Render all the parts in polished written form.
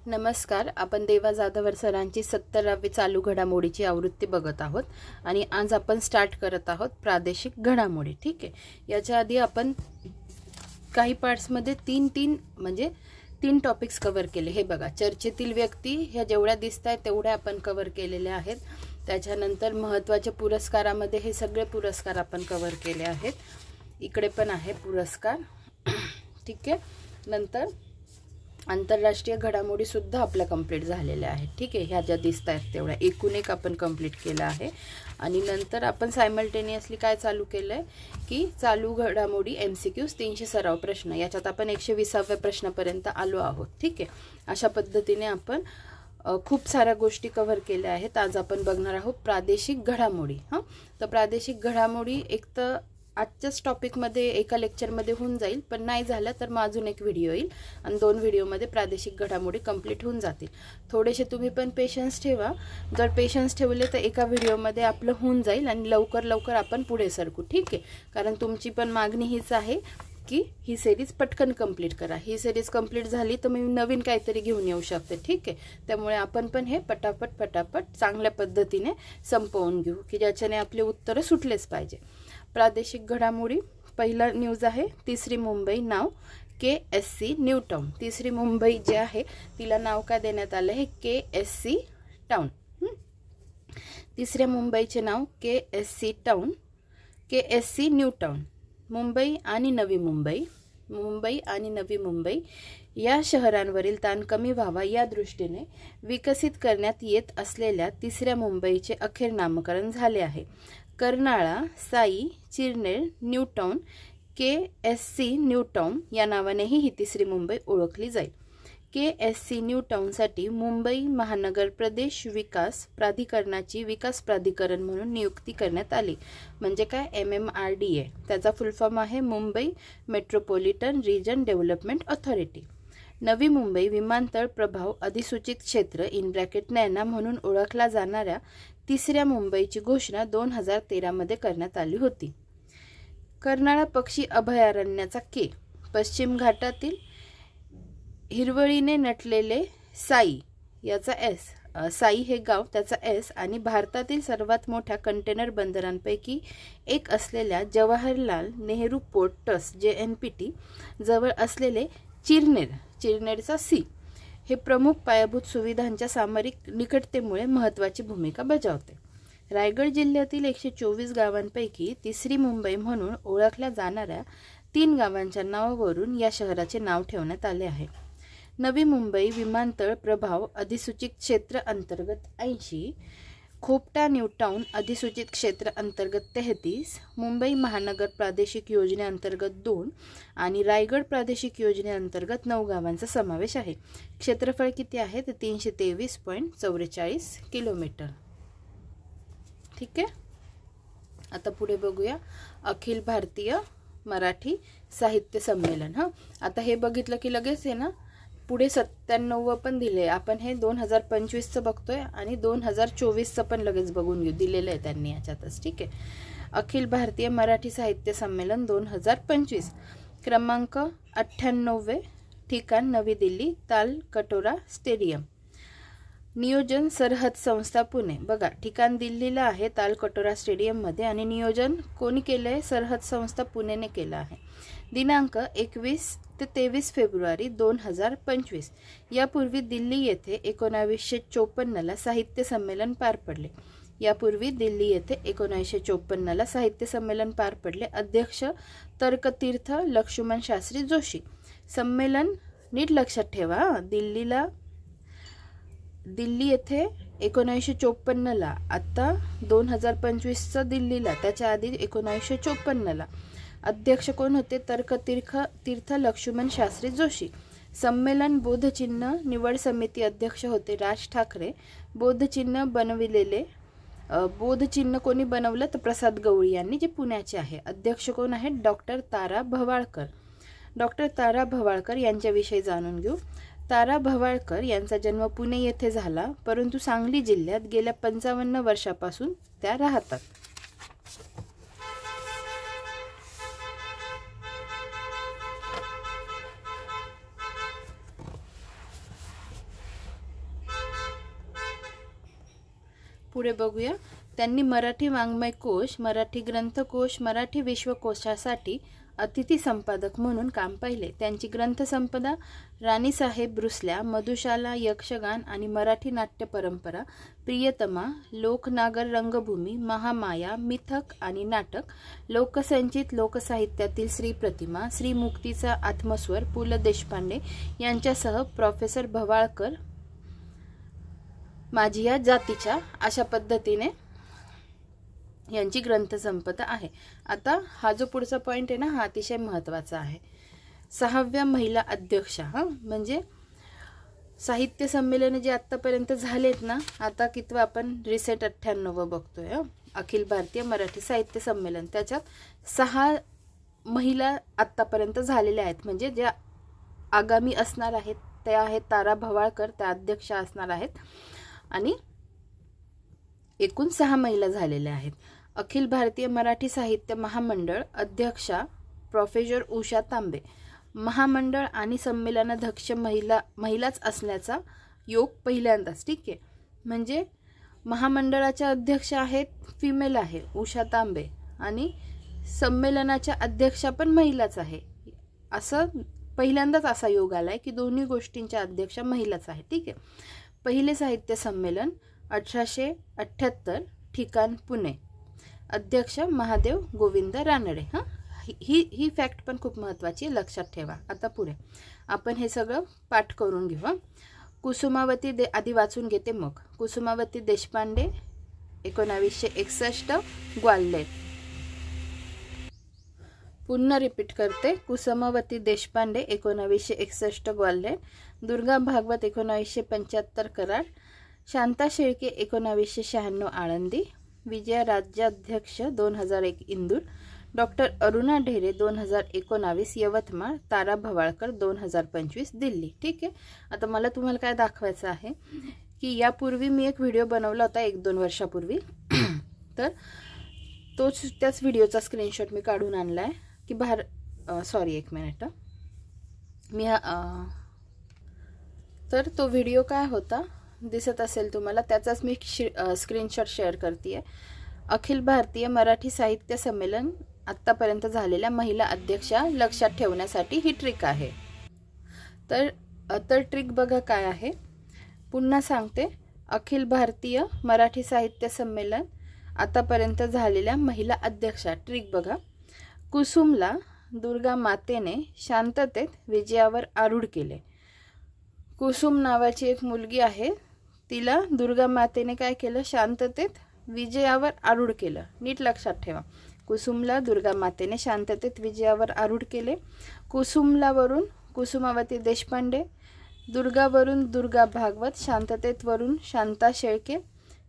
नमस्कार. आपण देवा जाधवर सरांची 70वी चालू घडामोडीची आवृत्ती बघत आहोत आणि आज आपण स्टार्ट करत आहोत प्रादेशिक घडामोडी. ठीक आहे. याच्या आधी आपण काही पार्ट्समध्ये तीन टॉपिक्स कव्हर केले. हे बघा, चर्चेतील व्यक्ती ह्या जेवढ्या दिसत आहेत तेवढ्या आपण कव्हर केलेल्या आहेत. त्याच्यानंतर महत्त्वाच्या पुरस्कारामध्ये हे सगळे पुरस्कार आपण कव्हर केले आहेत. इकडे पण आहे पुरस्कार. ठीक आहे. नंतर आंतरराष्ट्रीय घडामोडी सुद्धा आपल्या कंप्लीट झालेल्या आहेत. ठीक आहे. ह्या ज्या दिसत आहेत तेवढ्या एकूण एक आपण कंप्लीट केलं आहे. आणि नंतर आपण सायमल्टेनियसली काय चालू केलं आहे की चालू घडामोडी MCQs 300 सराव प्रश्न, याच्यात आपण 120व्या प्रश्नापर्यंत आलो आहोत. ठीक आहे. अशा पद्धतीने आपण खूप साऱ्या गोष्टी कव्हर केल्या आहेत. आज आपण बघणार आहोत प्रादेशिक घडामोडी. तर प्रादेशिक घडामोडी एक तर आजच्याच टॉपिकमध्ये एका लेक्चरमध्ये होऊन जाईल, पण नाही झालं तर मग अजून एक व्हिडिओ येईल आणि 2 व्हिडिओमध्ये प्रादेशिक घडामोडी कंप्लीट होऊन जातील. थोडेसे तुम्ही पण पेशन्स ठेवा. जर पेशन्स ठेवले तर एका व्हिडिओमध्ये आपलं होऊन जाईल आणि लवकर आपण पुढे सरकू. ठीक आहे. कारण तुमची पण मागणी हीच आहे की ही सिरीज पटकन कंप्लीट करा. ही सिरीज कंप्लीट झाली तर मी नवीन काहीतरी घेऊन येऊ शकते. ठीक आहे. त्यामुळे आपण पण हे पटापट चांगल्या पद्धतीने संपवून घेऊ की ज्याच्याने आपले उत्तरं सुटलेच पाहिजे. प्रादेशिक घडामोडी पहिला न्यूज आहे तिसरी मुंबई नाव KSC न्यू टाउन. तिसरी मुंबई जी आहे तिला नाव काय देण्यात आलं आहे? KSC town. तिसऱ्या मुंबईचे नाव KSC town, KSC new town. Mumbai आणि नवी मुंबई या शहरांवरील ताण कमी व्हावा या दृष्टीने विकसित करण्यात येत असलेल्या तिसऱ्या मुंबईचे अखेर नामकरण झाले आहे. Karnala, Sai, Chirner, new town, KSC new town या नावानेही ही तिसरी मुंबई ओळखली जाईल. KSC न्यू टाउनसाठी मुंबई महानगर प्रदेश विकास प्राधिकरणाची विकास प्राधिकरण म्हणून नियुक्ती करण्यात आली. म्हणजे काय? MMRDA. त्याचा फुल फॉर्म आहे Mumbai metropolitan region development authority. Navi Mumbai विमानतळ प्रभाव अधिसूचित क्षेत्र (नॅना) म्हणून ओळखला जाणाऱ्या तिसऱ्या मुंबईची घोषणा 2013 मध्ये करण्यात आली होती. कर्नाळा पक्षी अभयारण्याचा पश्चिम घाटातील हिरवळीने नटलेले साई याचा साई हे गाव त्याचा आणि भारतातील सर्वात मोठ्या कंटेनर बंदरांपैकी एक असलेल्या Jawaharlal Nehru port trust JNPT जवळ असलेले चिरनेरचा हे प्रमुख पायाभूत सुविधांच्या सामरिक निकटतेमुळे महत्त्वाची भूमिका बजावते. रायगड जिल्ह्यातील 124 गावांपैकी तिसरी मुंबई म्हणून ओळखल्या जाणाऱ्या 3 गावांच्या नावावरून या शहराचे नाव ठेवण्यात आले आहे. नवी मुंबई विमानतळ प्रभाव अधिसूचित क्षेत्र अंतर्गत 80, खोपटा न्यू टाउन अधिसूचित क्षेत्र अंतर्गत 33, मुंबई महानगर प्रादेशिक योजनेअंतर्गत 2 आणि रायगड प्रादेशिक योजनेअंतर्गत 9 गावांचा समावेश आहे. क्षेत्रफळ किती आहे? ते 323.44 किलोमीटर. ठीक आहे. आता पुढे बघूया अखिल भारतीय मराठी साहित्य संमेलन. आता हे बघितलं की लगेच आहे ना पुढे 97 पण दिले. आपण हे 2025चं बघतोय आणि 2024चं पण लगेच बघून घेऊ. दिलेलं आहे त्यांनी याच्यातच. ठीक आहे. अखिल भारतीय मराठी साहित्य संमेलन 2025, क्रमांक 98, ठिकाण नवी दिल्ली, तालकटोरा स्टेडियम. नियोजन सरहद संस्था पुणे. बघा, ठिकाण दिल्लीला आहे तालकटोरा स्टेडियममध्ये आणि नियोजन कोणी केलं आहे? सरहद संस्था पुणेने केलं आहे. दिनांक 21 ते 23 फेब्रुवारी 2025. यापूर्वी दिल्ली येथे 1954ला साहित्य संमेलन पार पडले. अध्यक्ष तर्कतीर्थ लक्ष्मण शास्त्री जोशी. संमेलन नीट लक्षात ठेवा. दिल्ली येथे 1954ला, आता 2025चं दिल्लीला, त्याच्या आधी 1954ला. अध्यक्ष कोण होते? तर्कतीर्थ लक्ष्मण शास्त्री जोशी. संमेलन बोधचिन्ह निवड समिती अध्यक्ष होते राज ठाकरे. बोधचिन्ह कोणी बनवलं? तर प्रसाद गवळी यांनी, जे पुण्याचे आहे. अध्यक्ष कोण आहेत? डॉक्टर तारा भवाळकर यांच्याविषयी जाणून घेऊ. तारा भवाळकर यांचा जन्म पुणे येथे झाला, परंतु सांगली जिल्ह्यात गेल्या 55 वर्षापासून त्या राहतात. पुढे बघूया. त्यांनी मराठी वाङ्मय कोश, मराठी ग्रंथकोश, मराठी विश्वकोशासाठी अतिथी संपादक म्हणून काम पाहिले. त्यांची ग्रंथसंपदा राणीसाहेब ब्रुसल्या, मधुशाला, यक्षगान आणि मराठी नाट्य परंपरा, प्रियतमा, लोकनागर रंगभूमी, महामाया, मिथक आणि नाटक, लोकसंचित, लोकसाहित्यातील श्री प्रतिमा, श्री मुक्तीचा आत्मस्वर, पु ल देशपांडे यांच्यासह प्रोफेसर भवाळकर, माझी या जातीच्या, अशा पद्धतीने यांची ग्रंथसंपदा आहे. आता हा जो पुढचा पॉइंट आहे ना, हा अतिशय महत्त्वाचा आहे. 6व्या महिला अध्यक्षा. म्हणजे साहित्य संमेलन जे आत्तापर्यंत झालेत ना, आता कितवं आपण रिसेट 98 बघतोय. अखिल भारतीय मराठी साहित्य संमेलन, त्याच्यात 6 महिला आत्तापर्यंत झालेल्या आहेत. म्हणजे ज्या आगामी असणार आहेत त्या आहेत तारा भवाळकर, त्या अध्यक्षा असणार आहेत. आणि एकूण 6 महिला झालेल्या आहेत. अखिल भारतीय मराठी साहित्य महामंडळ अध्यक्षा प्रोफेसर उषा तांबे. महामंडळ आणि संमेलनाध्यक्ष महिलाच असण्याचा योग पहिल्यांदाच. ठीक आहे. म्हणजे महामंडळाच्या अध्यक्ष आहेत फिमेल आहे उषा तांबे, आणि संमेलनाच्या अध्यक्षा पण महिलाच आहे. असं पहिल्यांदाच असा योग आलाय की दोन्ही गोष्टींच्या अध्यक्षा महिलाच आहे. ठीक आहे. पहिले साहित्य संमेलन 1878, ठिकाण पुणे, अध्यक्ष महादेव गोविंद रानडे. ही फॅक्ट पण खूप महत्त्वाची, लक्षात ठेवा. आता पुढे आपण हे सगळं पाठ करून घेऊ. कुसुमावती आधी वाचून घेते मग. कुसुमावती देशपांडे 1961, ग्वाल्हेर. पुन्हा रिपीट करते. कुसुमावती देशपांडे 1961, ग्वाल्हेर. दुर्गा भागवत 1975, कराड. शांता शेळके 1996, आळंदी. विजया राज्याध्यक्ष 2001, इंदूर. डॉक्टर अरुणा ढेरे 2019, यवतमाळ. तारा भवाळकर 2025, दिल्ली. ठीक आहे. आता मला तुम्हाला काय दाखवायचं आहे की यापूर्वी मी एक व्हिडिओ बनवला होता 1-2 वर्षापूर्वी. तर त्याच व्हिडिओचा स्क्रीनशॉट मी काढून आणला आहे की सॉरी 1 मिनिट. तर तो व्हिडिओ काय होता दिसत असेल तुम्हाला, त्याचाच मी स्क्रीनशॉट शेअर करते. अखिल भारतीय मराठी साहित्य संमेलन आत्तापर्यंत झालेल्या महिला अध्यक्षा लक्षात ठेवण्यासाठी ही ट्रिक आहे. तर ट्रिक बघा काय आहे. पुन्हा सांगते. अखिल भारतीय मराठी साहित्य संमेलन आतापर्यंत झालेल्या महिला अध्यक्षा. ट्रिक बघा. कुसुमला दुर्गा मातेने शांततेत विजयावर आरूढ केले. कुसुम नावाची एक मुलगी आहे, तिला दुर्गा मातेने काय केलं, शांततेत विजयावर आरूढ केलं. नीट लक्षात ठेवा. कुसुमला दुर्गा मातेने शांततेत विजयावर आरूढ केले. कुसुमलावरून कुसुमावती देशपांडे, दुर्गावरून दुर्गा भागवत, शांततेत वरून शांता शेळके,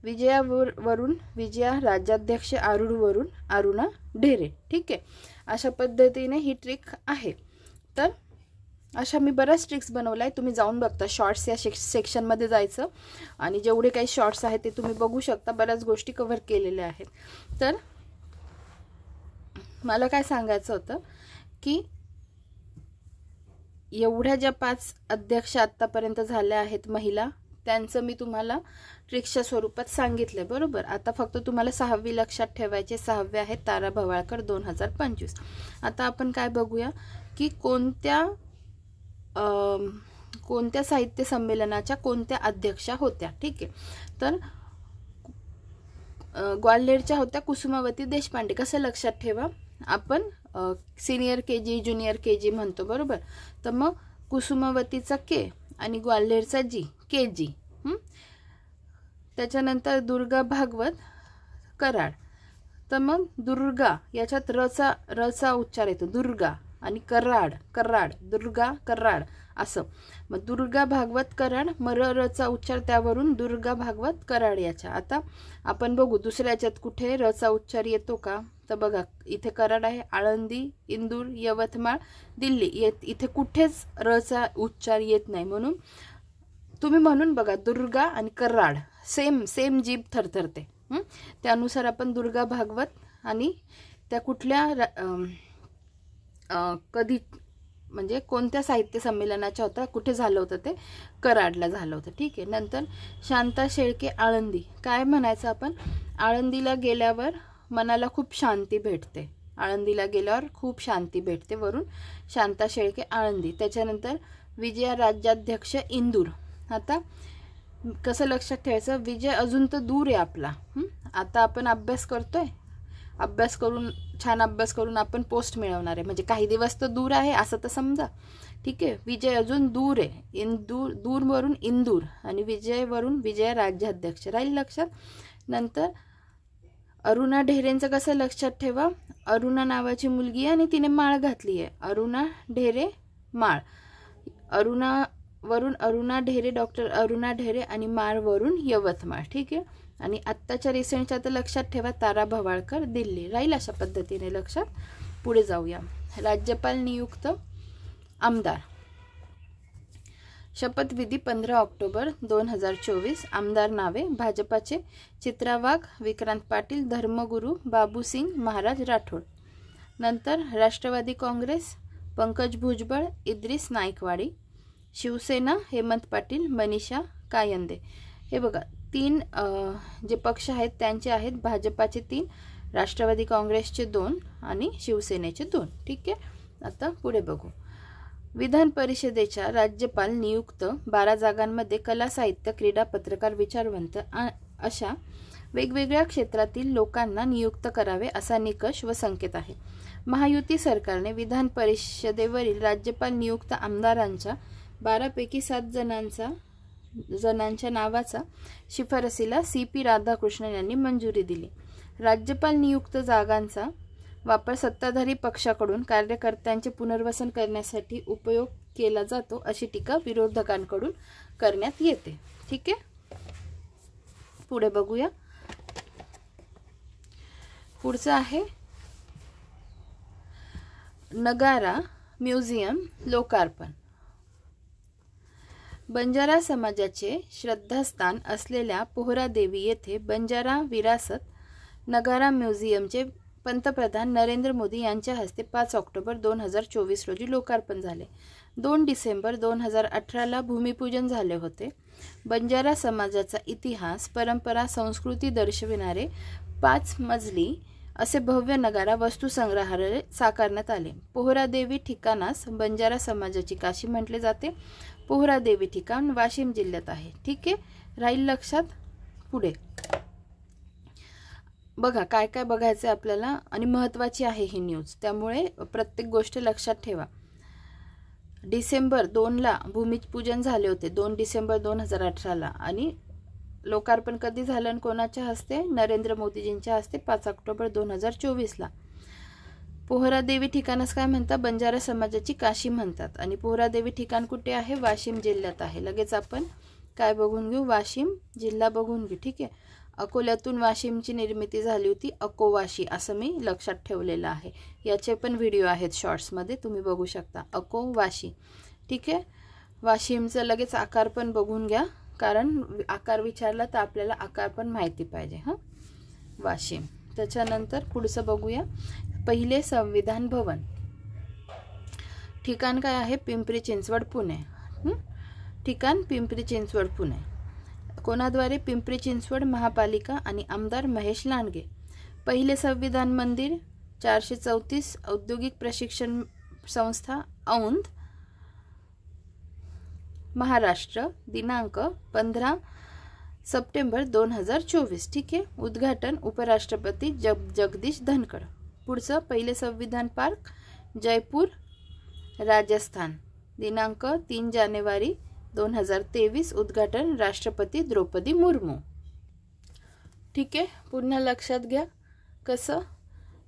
विजयावरून विजया राज्याध्यक्ष, आरूढवरून अरुणा ढेरे. ठीक आहे. अशा पद्धतीने ही ट्रिक आहे. तर अशा मी बऱ्याच ट्रिक्स बनवल्या आहेत, तुम्ही जाऊन बघता. शॉर्ट्स या सेक्शनमध्ये जायचं आणि जेवढे काही शॉर्ट्स आहेत ते तुम्ही बघू शकता. बऱ्याच गोष्टी कव्हर केलेल्या आहेत. तर मला काय सांगायचं होतं की एवढ्या ज्या 5 अध्यक्ष आत्तापर्यंत झाल्या आहेत महिला, त्यांचं मी तुम्हाला ट्रिक्सच्या स्वरूपात सांगितलं, बरोबर. आता फक्त तुम्हाला 6वी लक्षात ठेवायचे. 6वे आहेत तारा भवाळकर 2025. आता आपण काय बघूया की कोणत्या साहित्य संमेलनाच्या कोणत्या अध्यक्षा होत्या. ठीक आहे. तर ग्वाल्हेरच्या होत्या कुसुमावती देशपांडे. कसं लक्षात ठेवा, आपण सिनियर KG ज्युनियर KG म्हणतो, बरोबर. तर मग कुसुमावतीचा K आणि ग्वाल्हेरचा G, KG. त्याच्यानंतर दुर्गा भागवत कराड. तर मग दुर्गा याच्यात रचा उच्चार येतो, दुर्गा, आणि कराड दुर्गा कराड असं. मग दुर्गा भागवत कराड, मग रचा उच्चार त्यावरून दुर्गा भागवत कराड याच्या. आता आपण बघू दुसऱ्या याच्यात कुठे रचा उच्चार येतो का. तर बघा इथे कराड आहे, आळंदी, इंदूर, यवतमाळ, दिल्ली. इथे कुठेच रचा उच्चार येत नाही. म्हणून बघा दुर्गा आणि कराड सेम जीभ थरथरते. त्यानुसार आपण दुर्गा भागवत आणि त्या कुठल्या कधी म्हणजे कोणत्या साहित्य संमेलनाच्या होता, कुठे झालं होतं ते कराडला झालं होतं. ठीक आहे. नंतर शांता शेळके आळंदी. काय म्हणायचं आपण, आळंदीला गेल्यावर मनाला खूप शांती भेटते, आळंदीला गेल्यावर खूप शांती भेटते, वरून शांता शेळके आळंदी. त्याच्यानंतर विजया राज्याध्यक्ष इंदूर. आता कसं लक्षात ठेवायचं, विजय अजून तर दूर आहे आपला. आता आपण अभ्यास करतोय, अभ्यास करून छान अभ्यास करून आपण पोस्ट मिळवणार आहे, म्हणजे काही दिवस तर दूर आहे असं तर समजा. ठीक आहे. विजय अजून दूर आहे, दूरवरून इंदूर आणि विजयवरून विजया राज्याध्यक्ष राहील लक्षात. नंतर अरुणा ढेरेंचं कसं लक्षात ठेवा, अरुणा नावाची मुलगी आहे आणि तिने माळ घातली आहे, अरुणा ढेरे माळ. वरून अरुणा ढेरे, डॉक्टर अरुणा ढेरे आणि माळवरून यवतमाळ. ठीक आहे. आणि आत्ताच्या रिसेंटच्या तर लक्षात ठेवा, तारा भवाळकर दिल्ली राहील. अशा पद्धतीने लक्षात. पुढे जाऊया. राज्यपाल नियुक्त आमदार. शपथविधी 15 ऑक्टोबर 2024. आमदार नावे भाजपाचे चित्रा वाघ, विक्रांत पाटील, धर्मगुरू बाबूसिंग महाराज राठोड. नंतर राष्ट्रवादी काँग्रेस पंकज भुजबळ, इद्रिस नाईकवाडी. शिवसेना हेमंत पाटील, मनीषा कायंदे. हे बघा 3 जे पक्ष आहेत त्यांचे आहेत, भाजपाचे 3, राष्ट्रवादी काँग्रेसचे 2 आणि शिवसेनेचे 2. ठीक आहे. आता पुढे बघू. विधान परिषदेच्या राज्यपाल नियुक्त 12 जागांमध्ये कला, साहित्य, क्रीडा, पत्रकार, विचारवंत अशा वेगवेगळ्या क्षेत्रातील लोकांना नियुक्त करावे असा निकष व संकेत आहे. महायुती सरकारने विधान परिषदेवरील राज्यपाल नियुक्त आमदारांच्या 12 पैकी 7 जणांच्या नावाचा शिफारसीला CP राधाकृष्णन यांनी मंजुरी दिली. राज्यपाल नियुक्त जागांचा वापर सत्ताधारी पक्षाकडून कार्यकर्त्यांचे पुनर्वसन करण्यासाठी उपयोग केला जातो अशी टीका विरोधकांकडून करण्यात येते. ठीक आहे. पुढे बघूया. पुढचं आहे नगारा म्युझियम लोकार्पण. बंजारा समाजाचे श्रद्धास्थान असलेल्या पोहरादेवी येथे बंजारा विरासत नगारा म्युझियमचे पंतप्रधान नरेंद्र मोदी यांच्या हस्ते 5 ऑक्टोबर 2024 रोजी लोकार्पण झाले. 2 डिसेंबर 2018ला भूमिपूजन झाले होते. बंजारा समाजाचा इतिहास, परंपरा, संस्कृती दर्शविणारे 5 मजली असे भव्य नगारा वस्तुसंग्रहालय साकारण्यात आले. पोहरादेवी ठिकाणास बंजारा समाजाची काशी म्हटले जाते. पोहरादेवी ठिकाण वाशिम जिल्ह्यात आहे. ठीक आहे. राहील लक्षात. पुढे बघा काय काय बघायचं आपल्याला आणि महत्त्वाची आहे ही न्यूज, त्यामुळे प्रत्येक गोष्ट लक्षात ठेवा. डिसेंबर 2ला भूमिपूजन झाले होते, 2 डिसेंबर 2018ला. आणि लोकार्पण कधी झालं आणि कोणाच्या हस्ते? नरेंद्र मोदीजींच्या हस्ते 5 ऑक्टोबर 2024ला. पोहरादेवी ठिकाणास काय म्हणतात? बंजारा समाजाची काशी म्हणतात. आणि पोहरादेवी ठिकाण कुठे आहे? वाशिम जिल्ह्यात आहे. लगेच आपण काय बघून घेऊ? वाशिम जिल्हा बघून घेऊ. ठीक आहे. अकोल्यातून वाशिमची निर्मिती झाली होती, अकोवाशी असं मी लक्षात ठेवलेलं आहे. याचे पण व्हिडिओ आहेत शॉर्ट्समध्ये, तुम्ही बघू शकता. अकोवाशी. ठीक आहे. वाशिमचं लगेच आकार पण बघून घ्या, कारण आकार विचारला तर आपल्याला आकार पण माहिती पाहिजे. हां, वाशिम. त्याच्यानंतर पुढचं बघूया. पहिले संविधान भवन. ठिकाण काय आहे? पिंपरी चिंचवड पुणे. ठिकाण पिंपरी चिंचवड पुणे. कोणाद्वारे? पिंपरी चिंचवड महापालिका आणि आमदार महेश लांडगे. पहिले संविधान मंदिर 434 औद्योगिक प्रशिक्षण संस्था औंध महाराष्ट्र. दिनांक 15 सप्टेंबर 2024. ठीक आहे. उद्घाटन उपराष्ट्रपती जगदीश धनखड. पुढचं पहिले संविधान पार्क जयपूर राजस्थान. दिनांक 3 जानेवारी 2023. उद्घाटन राष्ट्रपती द्रौपदी मुर्मू. ठीक आहे. पुन्हा लक्षात घ्या कसं.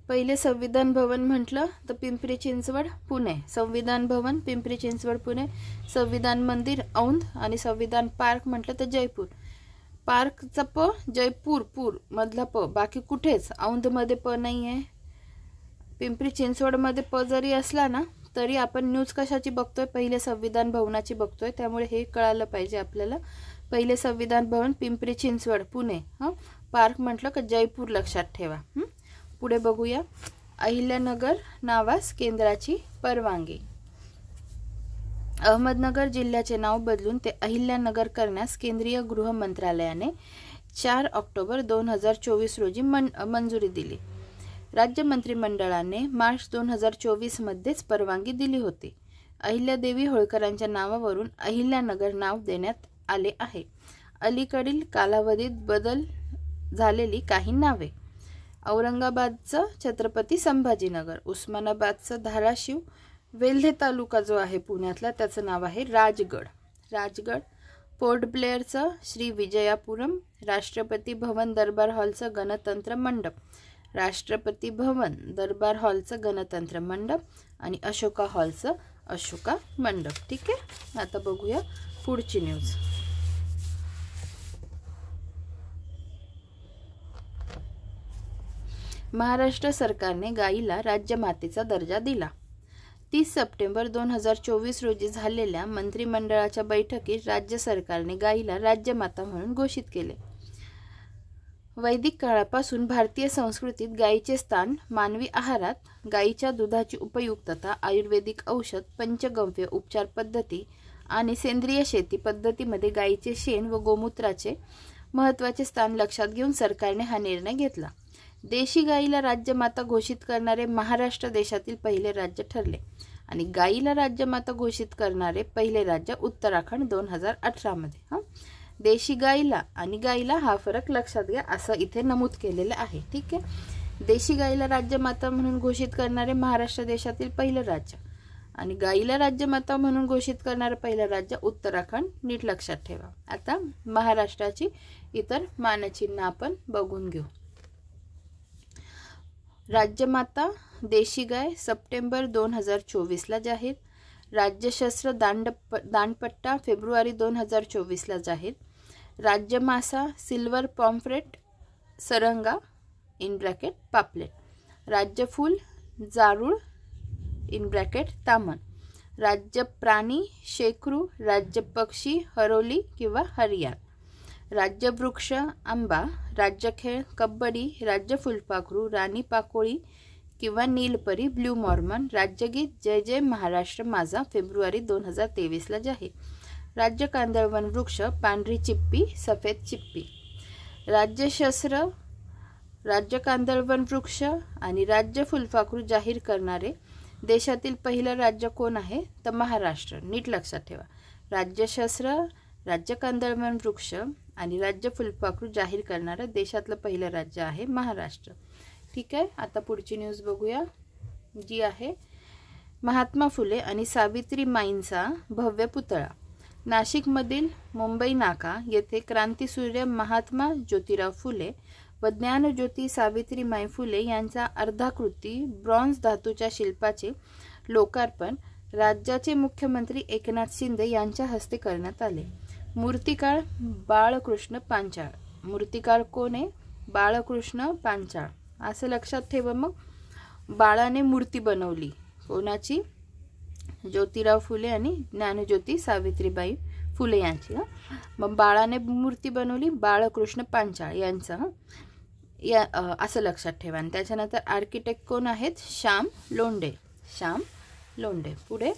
पहिले संविधान भवन म्हटलं तर पिंपरी चिंचवड पुणे. संविधान भवन पिंपरी चिंचवड पुणे. संविधान मंदिर औंध. आणि संविधान पार्क म्हटलं तर जयपूर. पार्कचा प, जयपूर पूर मधला प, बाकी कुठेच औंधमध्ये प नाही आहे. पिंपरी चिंचवडमध्ये प जरी असला ना तरी आपण न्यूज कशाची बघतोय? पहिले संविधान भवनाची बघतोय. त्यामुळे हे कळालं पाहिजे आपल्याला. पहिले संविधान भवन पिंपरी चिंचवड पुणे. हां, पार्क म्हटलं का जयपूर लक्षात ठेवा. पुढे बघूया. अहिल्यानगर नावास केंद्राची परवानगी. अहमदनगर जिल्ह्याचे नाव बदलून ते अहिल्यानगर करण्यास केंद्रीय गृह मंत्रालयाने 4 ऑक्टोबर 2024 रोजी मंजुरी दिली. राज्य मंत्रिमंडळाने मार्च 2024 मध्येच परवानगी दिली होती. अहिल्यादेवी होळकरांच्या नावावरून अहिल्यानगर नाव देण्यात आले आहे. अलीकडील कालावधीत बदल झालेली काही नावे: औरंगाबादचं छत्रपती संभाजीनगर, उस्मानाबादचं धाराशिव, वेल्हे तालुका जो आहे पुण्यातला त्याचं नाव आहे राजगड, पोर्ट ब्लेअरचं श्री विजयापुरम, राष्ट्रपती भवन दरबार हॉलचं गणतंत्र मंडप, राष्ट्रपती भवन दरबार हॉलचं गणतंत्र मंडप आणि अशोका हॉलचं अशोका मंडप. ठीक आहे, आता बघूया पुढची न्यूज. महाराष्ट्र सरकारने गायीला राज्यमातेचा दर्जा दिला. 30 सप्टेंबर 2024 रोजी झालेल्या मंत्रिमंडळाच्या बैठकीत राज्य सरकारने गायीला राज्यमाता म्हणून घोषित केले. वैदिक काळापासून भारतीय संस्कृतीत गायीचे स्थान मानवी आहारात, गायीच्या दुधाची उपयुक्तता, आयुर्वेदिक औषध, पंचगव्य उपचार पद्धती आणि सेंद्रिय शेती पद्धतीमध्ये गायीचे शेण व गोमूत्राचे महत्त्वाचे स्थान लक्षात घेऊन सरकारने हा निर्णय घेतला. देशी गायीला राज्यमाता घोषित करणारे महाराष्ट्र देशातील पहिले राज्य ठरले आणि गायीला राज्यमाता घोषित करणारे पहिले राज्य उत्तराखंड 2018 मध्ये. देशी गायीला आणि गायीला हा फरक लक्षात घ्या असं इथे नमूद केलेलं आहे. ठीक आहे, देशी गायीला राज्यमाता म्हणून घोषित करणारे महाराष्ट्र देशातील पहिलं राज्य आणि गायीला राज्यमाता म्हणून घोषित करणारे पहिलं राज्य उत्तराखंड. नीट लक्षात ठेवा. आता महाराष्ट्राची इतर मानचिन्ह आपण बघून घेऊ. राज्यमाता देशी गाय सप्टेंबर 2024 ला जाहीर. राज्यशस्त्र दांडपट्टा फेब्रुवारी 2024 ला जाहीर. राज्यमासा सिल्वर पॉम्फ्रेट सरंगा इन ब्रॅकेट पापलेट. राज्यफूल जारूळ इन ब्रॅकेट तामण. राज्य प्राणी शेकरू. राज्य पक्षी हरोली किंवा हरियाल. राज्य वृक्ष आंबा. राज्य खेळ कबड्डी. राज्य फुलपाखरू राणी पाकोळी किंवा नीलपरी ब्ल्यू मॉर्मन. राज्यगीत जय जय महाराष्ट्र माझा फेब्रुवारी 2023 ला जाहीर. राज्य कांदळवन वृक्ष पांढरी चिप्पी सफेद चिप्पी. राज्यशस्त्र राज्य कांदळवन वृक्ष आणि राज्य फुलपाखरू जाहीर करणारे देशातील पहिलं राज्य कोण आहे तर महाराष्ट्र. नीट लक्षात ठेवा. राज्यशस्त्र राज्य कांदळवन वृक्ष आणि राज्य फुलपाखरू जाहीर करणारं देशातलं पहिलं राज्य आहे महाराष्ट्र. ठीक आहे, आता पुढची न्यूज बघूया जी आहे महात्मा फुले आणि सावित्रीमाईंचा भव्य पुतळा. नाशिकमधील मुंबई नाका येथे क्रांतीसूर्य महात्मा ज्योतिराव फुले व ज्ञानज्योती सावित्रीमाई फुले यांचा अर्धाकृती ब्रॉन्झ धातूच्या शिल्पाचे लोकार्पण राज्याचे मुख्यमंत्री एकनाथ शिंदे यांच्या हस्ते करण्यात आले. मूर्तिकार बाळकृष्ण पांचाळ. मूर्तिकार कोण आहे? बाळकृष्ण पांचाळ. असं लक्षात ठेवा. मग बाळाने मूर्ती बनवली कोणाची? ज्योतिराव फुले आणि ज्ञानज्योती सावित्रीबाई फुले यांची. मग बाळाने मूर्ती बनवली बाळकृष्ण पांचाळ यांचं असं लक्षात ठेवा. आणि त्याच्यानंतर आर्किटेक्ट कोण आहेत? श्याम लोंढे. श्याम लोंढे. पुढे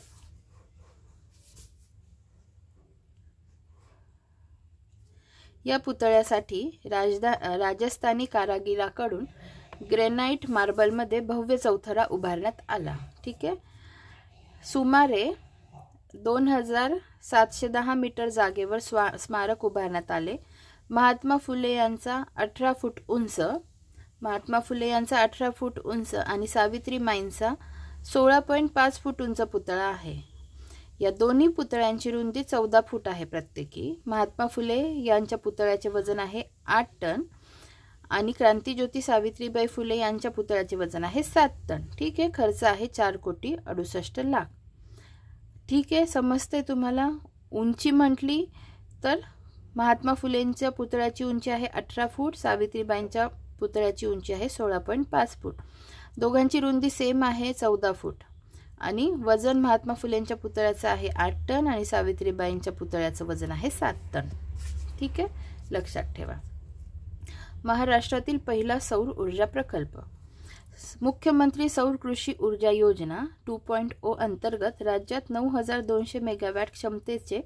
या पुतळ्यासाठी राजस्थानी कारागिराकडून ग्रेनाइट मार्बलमध्ये भव्य चौथरा उभारण्यात आला. ठीक आहे. सुमारे 2710 मीटर जागेवर स्मारक उभारण्यात आले. महात्मा फुले यांचा 18 फूट उंच आणि सावित्रीमाईंचा 16.5 फूट उंच पुतळा आहे. या दोन्ही पुतळ्यांची रुंदी 14 फूट आहे प्रत्येकी. महात्मा फुले यांच्या पुतळ्याचे वजन आहे 8 टन आणि क्रांतीज्योती सावित्रीबाई फुले यांच्या पुतळ्याचे वजन आहे 7 टन. ठीक आहे. खर्च आहे 4,68,00,000. ठीक आहे, समजते तुम्हाला. उंची म्हटली तर महात्मा फुलेंच्या पुतळ्याची उंची आहे 18 फूट, सावित्रीबाईंच्या पुतळ्याची उंची आहे 16.5 फूट. दोघांची रुंदी सेम आहे 14 फूट आणि वजन महात्मा फुलेंच्या पुतळ्याचं आहे 8 टन आणि सावित्रीबाईंच्या पुतळ्याचं वजन आहे 7 टन. ठीक आहे, लक्षात ठेवा. महाराष्ट्रातील पहिला सौर ऊर्जा प्रकल्प. मुख्यमंत्री सौर कृषी ऊर्जा योजना 2.0 अंतर्गत राज्यात 9200 मेगावॅट क्षमतेचे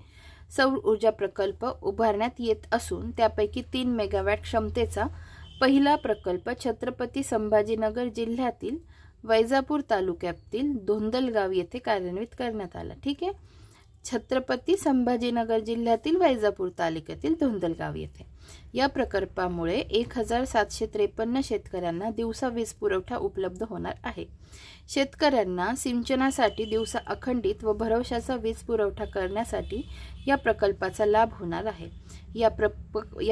सौर ऊर्जा प्रकल्प उभारण्यात येत असून त्यापैकी 3 मेगावॅट क्षमतेचा पहिला प्रकल्प छत्रपती संभाजीनगर जिल्ह्यातील वैजापूर तालुक्यातील धोंदलगाव येथे कार्यान्वित करण्यात आला। ठीक आहे, छत्रपती संभाजीनगर जिल्ह्यातील वैजापूर तालुक्यातील धोंदलगाव येथे या प्रकल्पामुळे 1753 शेतकऱ्यांना दिवसा वीज पुरवठा उपलब्ध होणार आहे। शेतकऱ्यांना सिंचनासाठी दिवसा अखंडित व भरवशाचा वीज पुरवठा करण्यासाठी या प्रकल्पाचा लाभ होणार आहे। या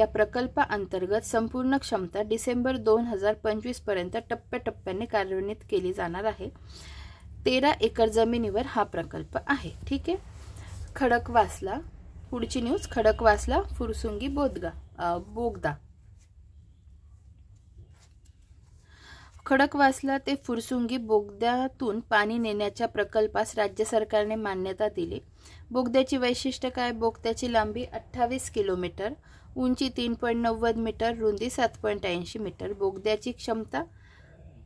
प्रकल्पाअंतर्गत संपूर्ण क्षमता डिसेंबर 2025 पर्यंत टप्प्याटप्प्याने कार्यान्वित केली जाणार आहे। 13 एकर जमिनीवर हा प्रकल्प आहे। ठीक आहे, खडकवासला पुढची न्यूज, खडकवासला फुरसुंगी बोगदा। खडकवासला ते फुरसुंगी बोगद्यातून पाणी नेण्याच्या प्रकल्पास राज्य सरकारने मान्यता दिली। बोगद्याची वैशिष्ट्य काय? बोगद्याची लांबी 28 किलोमीटर, उंची 3.90 मीटर, रुंदी 7.80 मीटर, बोगद्याची क्षमता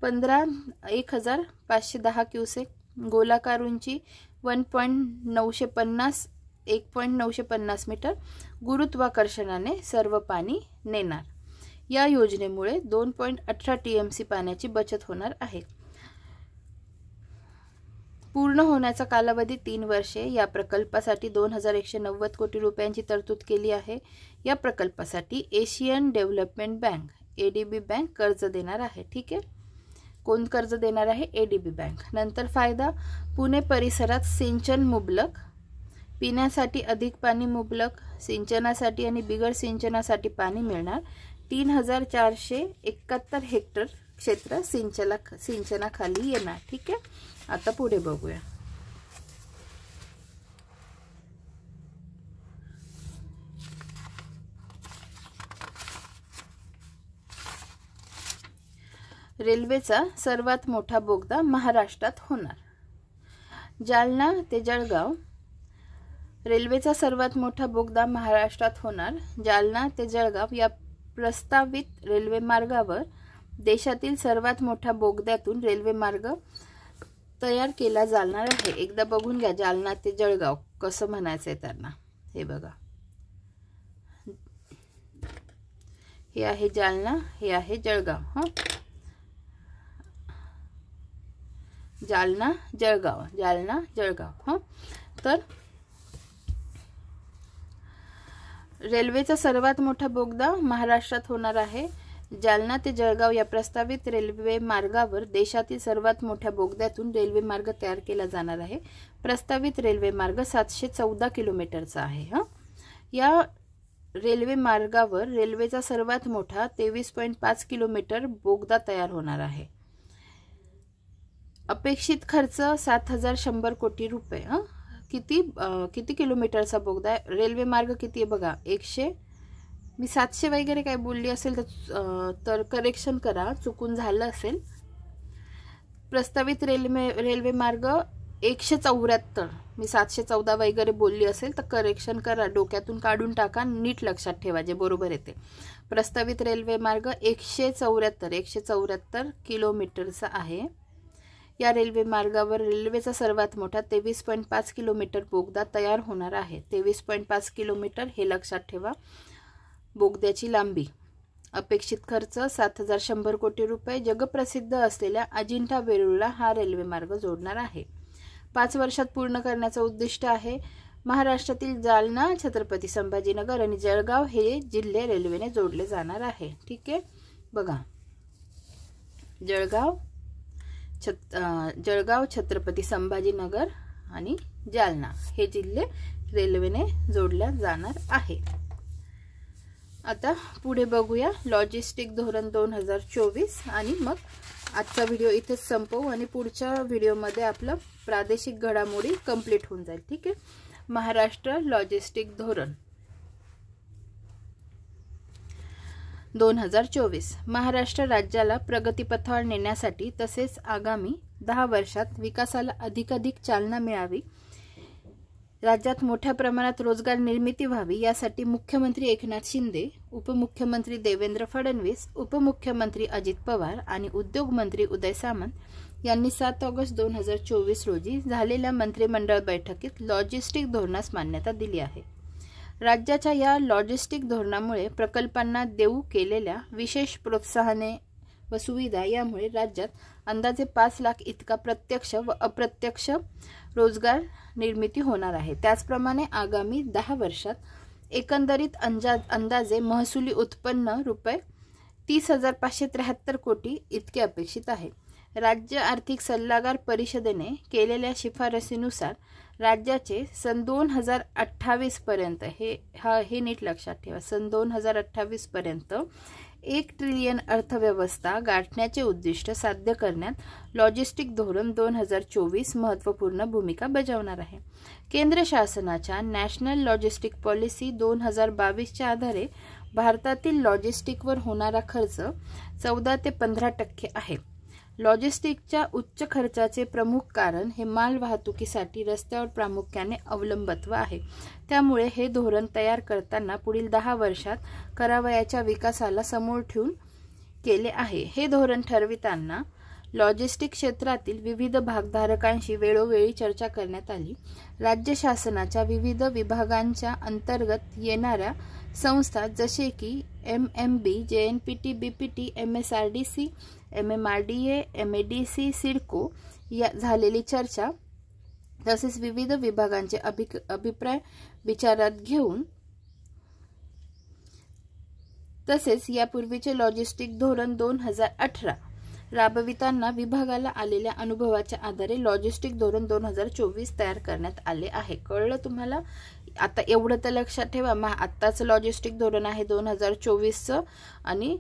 15,510 क्युसेक, गोलाकार उंची 1.950 मीटर, गुरुत्वाकर्षणाने सर्व पाणी नेणार। या योजनेमुळे 2.18 TMC पाण्याची बचत होणार आहे। पूर्ण होण्याचा कालावधी 3 वर्षे। या प्रकल्पासाठी 2190 कोटी रुपयांची तरतूद केली आहे। या प्रकल्पासाठी Asian development bank ADB bank कर्ज देणार आहे। ठीक आहे, कोण कर्ज देणार आहे? ADB bank. नंतर फायदा, पुणे परिसरात सिंचन मुबलक, पिण्यासाठी अधिक पाणी मुबलक, सिंचनासाठी आणि बिगर सिंचनासाठी पाणी मिळणार। 3471 हेक्टर क्षेत्र सिंचनाखाली येणार। ठीक आहे, आता पुढे बघूया। रेल्वेचा सर्वात मोठा बोगदा महाराष्ट्रात होणार। जालना ते जळगाव रेल्वेचा सर्वात मोठा बोगदा महाराष्ट्रात होणार। जालना ते जळगाव या प्रस्तावित रेल्वे मार्गावर देशातील सर्वात मोठ्या बोगद्यातून रेल्वे मार्ग तयार केला जाणार आहे। एकदा बघून घ्या जालना ते जळगाव कसं म्हणायचंय त्यांना। हे बघा, हे आहे जालना, हे आहे जळगाव। जालना जळगाव। तर रेल्वेचा सर्वात मोठा बोगदा महाराष्ट्रात होणार आहे। जालना ते जळगाव या प्रस्तावित रेल्वे मार्गावर देशातील सर्वात मोठ्या बोगद्यातून रेल्वे मार्ग तयार केला जाणार आहे। प्रस्तावित रेल्वे मार्ग 714 किलोमीटरचा आहे। या रेल्वे मार्गावर रेल्वेचा सर्वात मोठा 23.5 किलोमीटर बोगदा तयार होणार आहे। अपेक्षित खर्च 7100 कोटी रुपये। किती किलोमीटरचा बोगदा आहे? रेल्वे मार्ग किती आहे बघा, 100, मी 700 वगैरे काय बोलली असेल तर करेक्शन करा, चुकून झालं असेल। प्रस्तावित रेल्वे मार्ग 174, मी 714 वगैरे बोलली असेल तर करेक्शन करा, डोक्यातून काढून टाका, नीट लक्षात ठेवा जे बरोबर येते। प्रस्तावित रेल्वे मार्ग 174 किलोमीटरचा आहे। या रेल्वे मार्गावर रेल्वेचा सर्वात मोठा 23.5 किलोमीटर बोगदा तयार होणार आहे। 23.5 किलोमीटर हे लक्षात ठेवा बोगद्याची लांबी। अपेक्षित खर्च 7100 कोटी रुपये। जगप्रसिद्ध असलेल्या अजिंठा वेरूळला हा रेल्वे मार्ग जोडणार आहे। 5 वर्षात पूर्ण करण्याचं उद्दिष्ट आहे। महाराष्ट्रातील जालना, छत्रपती संभाजीनगर आणि जळगाव हे जिल्हे रेल्वेने जोडले जाणार आहे। ठीक आहे, बघा जळगाव, छत्रपती संभाजीनगर आणि जालना हे जिल्हे रेल्वेने जोडल्या जाणार आहे। आता पुढे बघूया लॉजिस्टिक धोरण 2024 आणि मग आजचा व्हिडिओ इथेच संपवू आणि पुढच्या व्हिडिओमध्ये आपलं प्रादेशिक घडामोडी कंप्लीट होऊन जाईल। ठीक आहे, महाराष्ट्र लॉजिस्टिक धोरण 2024 महाराष्ट्र राज्याला प्रगतीपथावर नेण्यासाठी तसेच आगामी 10 वर्षात विकासाला अधिकाधिक चालना मिळावी राज्यात मोठ्या प्रमाणात रोजगार निर्मिती व्हावी यासाठी मुख्यमंत्री एकनाथ शिंदे, उपमुख्यमंत्री देवेंद्र फडणवीस, उपमुख्यमंत्री अजित पवार आणि उद्योग मंत्री उदय सामंत यांनी 7 ऑगस्ट 2024 रोजी झालेल्या मंत्रिमंडळ बैठकीत लॉजिस्टिक धोरणास मान्यता दिली आहे। राज्याच्या या लॉजिस्टिक धोरणामुळे प्रकल्पांना देऊ केलेल्या विशेष प्रोत्साहने व सुविधा यामुळे राज्यात अंदाजे 5 लाख इतका प्रत्यक्ष व अप्रत्यक्ष रोजगार निर्मिती होणार आहे। त्याचप्रमाणे आगामी 10 वर्षात एकंदरीत अंदाजे महसुली उत्पन्न रुपये 30,573 कोटी इतके अपेक्षित आहे। राज्य आर्थिक सल्लागार परिषदेने केलेल्या शिफारसीनुसार राज्याचे सन 2028 पर्यंत हे नीट लक्षात ठेवा, सन 2028 पर्यंत 1 ट्रिलियन अर्थव्यवस्था गाठण्याचे उद्दिष्ट साध्य करण्यात लॉजिस्टिक धोरण 2024 महत्त्वपूर्ण भूमिका बजावणार आहे। केंद्र शासनाच्या नॅशनल लॉजिस्टिक पॉलिसी 2022 च्या आधारे भारतातील लॉजिस्टिकवर होणारा खर्च 14 ते 15% आहे। लॉजिस्टिकच्या उच्च खर्चाचे प्रमुख कारण हे माल वाहतुकीसाठी रस्त्यावर प्रामुख्याने अवलंबित्व आहे। त्यामुळे हे धोरण तयार करताना पुढील 10 वर्षात करावयाच्या विकासाला समोर ठेवून केले आहे। हे धोरण ठरविताना लॉजिस्टिक क्षेत्रातील विविध भागधारकांशी वेळोवेळी चर्चा करण्यात आली। राज्य शासनाच्या विविध विभागांच्या अंतर्गत येणाऱ्या संस्था जसे की MMB, JNPT, BPT, MSRDC, MMRDA, MADC, CIDCO या झालेली चर्चा तसेच विविध विभागांचे अभिप्राय विचारात घेऊन तसेच यापूर्वीचे लॉजिस्टिक धोरण 2018 राबविताना विभागाला आलेल्या अनुभवाच्या आधारे लॉजिस्टिक धोरण 2024 तयार करण्यात आले आहे। कळलं तुम्हाला? आता एवढं तर लक्षात ठेवा, आत्ताचं लॉजिस्टिक धोरण आहे 2024चं आणि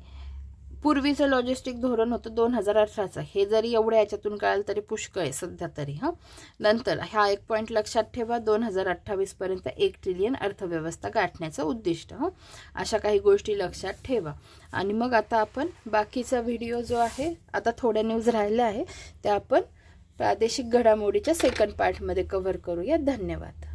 पूर्वीचं लॉजिस्टिक धोरण होतं 2018चं। हे जरी एवढ्या याच्यातून कळालं तरी पुष्कळ आहे सध्या तरी। नंतर हा एक पॉईंट लक्षात ठेवा, 2028 पर्यंत 1 ट्रिलियन अर्थव्यवस्था गाठण्याचं उद्दिष्ट। अशा काही गोष्टी लक्षात ठेवा। आणि मग आता आपण बाकीचा व्हिडिओ जो आहे, आता थोड्या न्यूज राहिल्या आहे त्या आपण प्रादेशिक घडामोडीच्या सेकंड पार्टमध्ये कव्हर करूया। धन्यवाद।